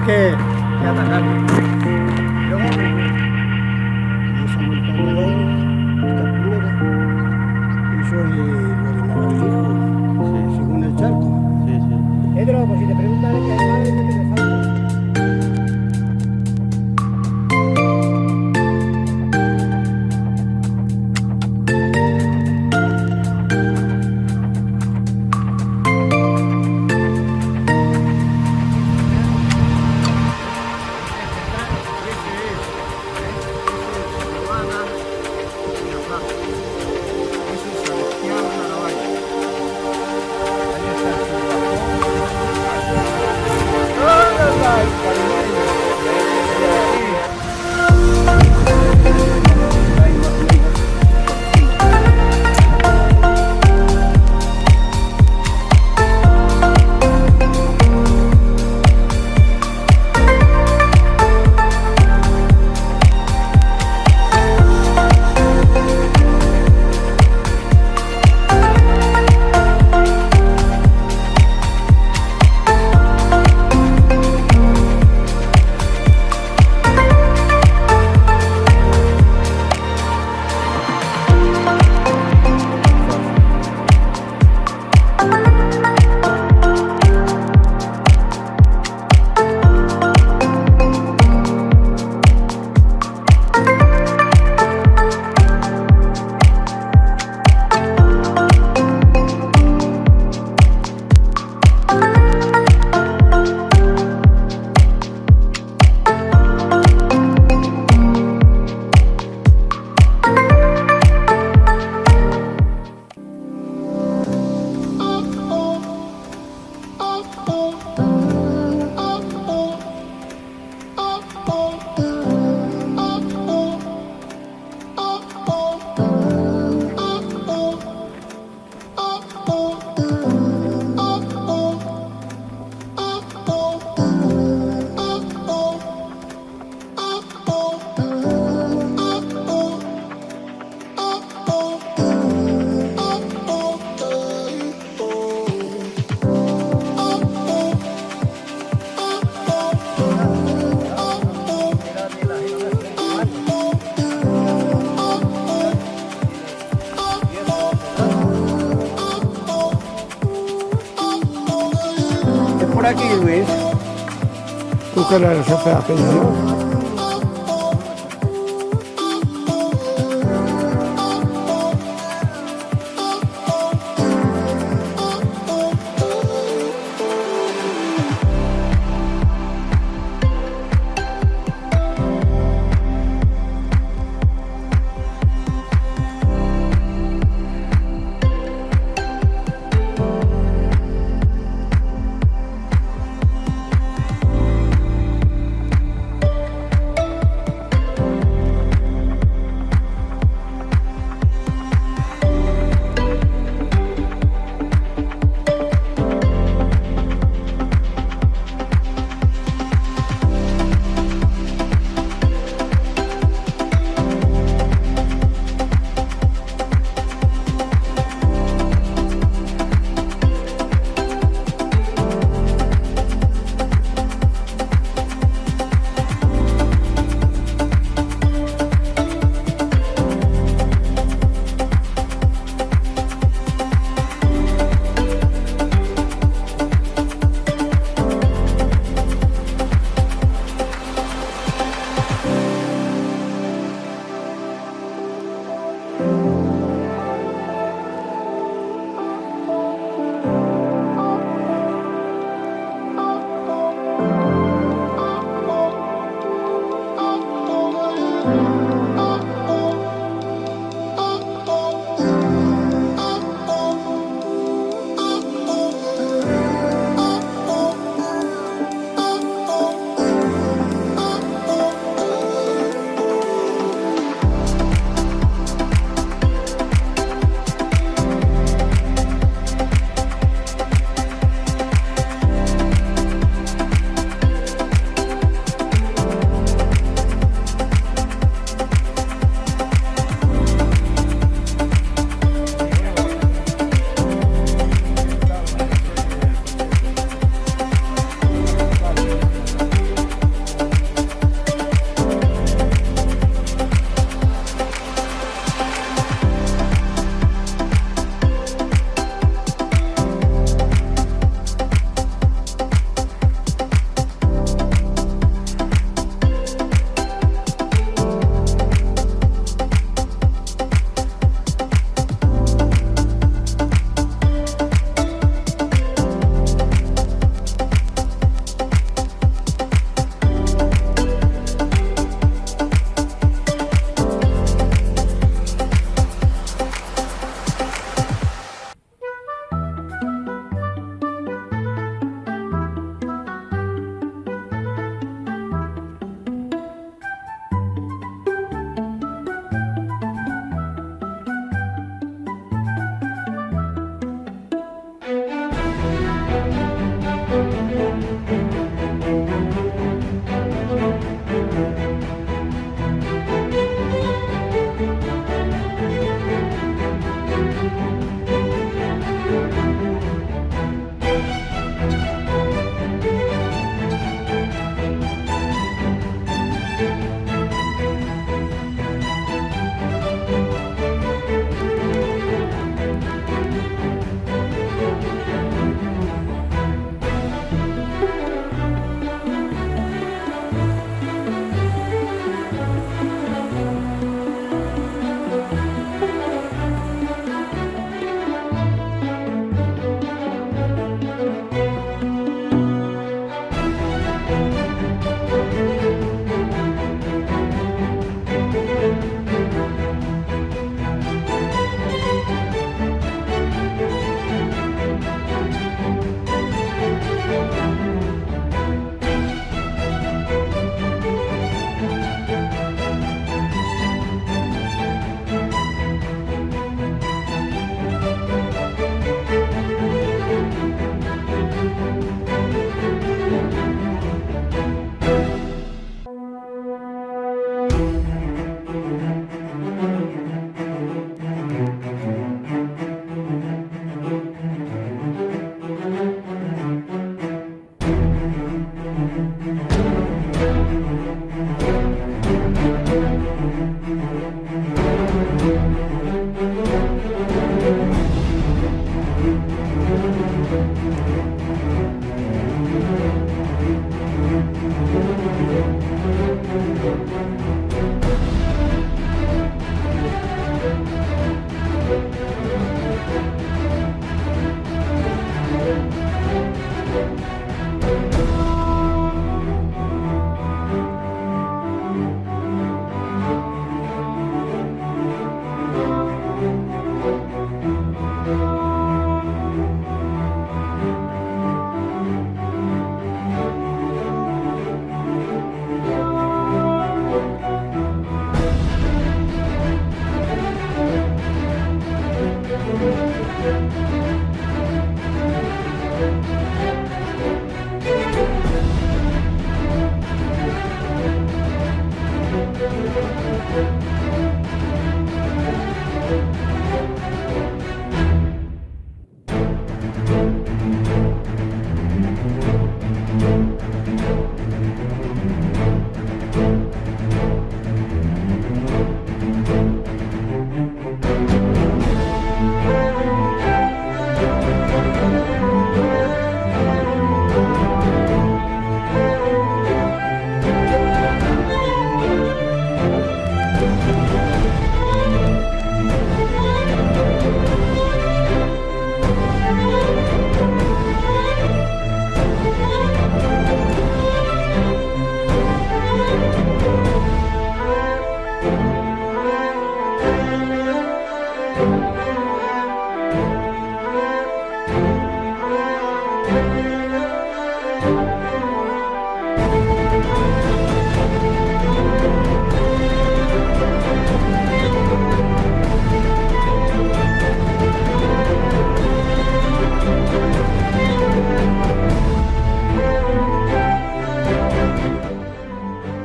que atacarlo. Luego, esa montaña de ahí, esta primera, eso es lo de Navarrijo, según el charco. Pedro, pues si te preguntan qué es madre, no te falta. Aquí, Luis. Tú que eres el jefe de Peña, ¿no?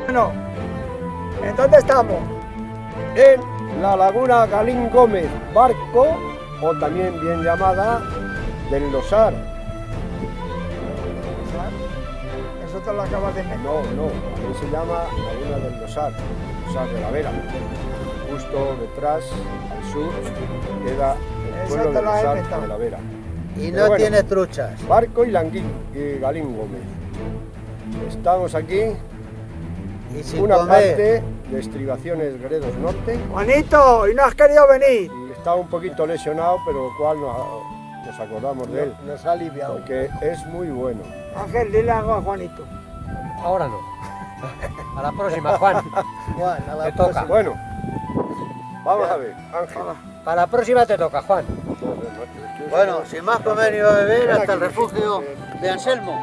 Bueno, ¿en dónde estamos? En la Laguna de Galin Gómez, Barco, o también bien llamada del Losar. Eso te lo acabas de inventar. No, también se llama Laguna del Losar, Losar de la Vera. Justo detrás, al sur, queda el Eso pueblo te de lo has Losar inventado. de la Vera. Y Pero no bueno, tiene truchas. Barco y Galin Gómez. Estamos aquí, Y sin una comer. parte de estribaciones Gredos Norte. Juanito, ¿y no has querido venir? Y está un poquito lesionado, pero lo cual nos acordamos de él, Nos ha aliviado. porque es muy bueno. Ángel, dile algo a Juanito. Ahora no. A la próxima, Juan. Juan, a la Te toca. próxima. Bueno, vamos a ver, Ángel. Para la próxima te toca, Juan. Bueno, sin más comer ni beber, Ven hasta el aquí, refugio de Anselmo.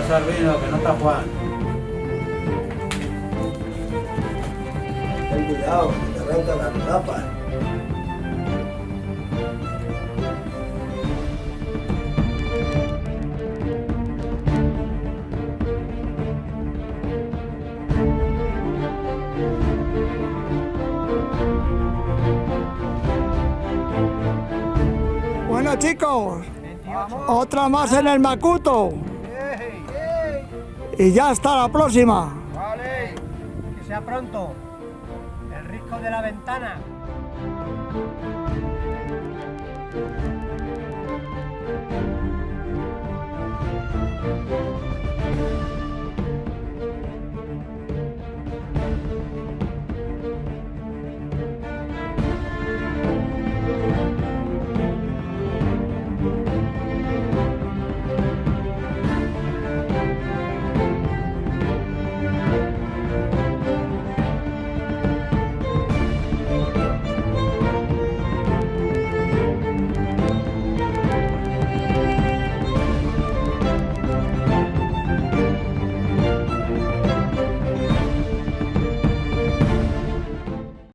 pasar vino, que no está Juan. Ten cuidado, que te arrancan las lapas. Bueno chicos, otra más en el Macuto. Y ya está la próxima. Vale, que sea pronto. El risco de la ventana.